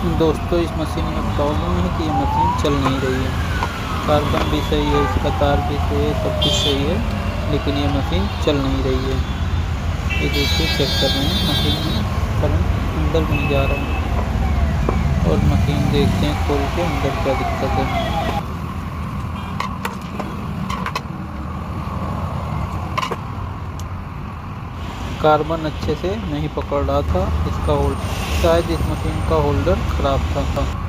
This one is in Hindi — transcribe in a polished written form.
दोस्तों इस मशीन में प्रॉब्लम है कि ये मशीन चल नहीं रही है। कार्बन भी सही है, इसका तार भी सही है, सब कुछ सही है, लेकिन ये मशीन चल नहीं रही है। ये देखिए चेक कर रहे हैं, मशीन में करंट अंदर नहीं जा रहा है। और मशीन देखते हैं खोल के अंदर क्या दिक्कत है। कार्बन अच्छे से नहीं पकड़ रहा था, इसका होल्डर शायद इस मशीन का होल्डर खराब था।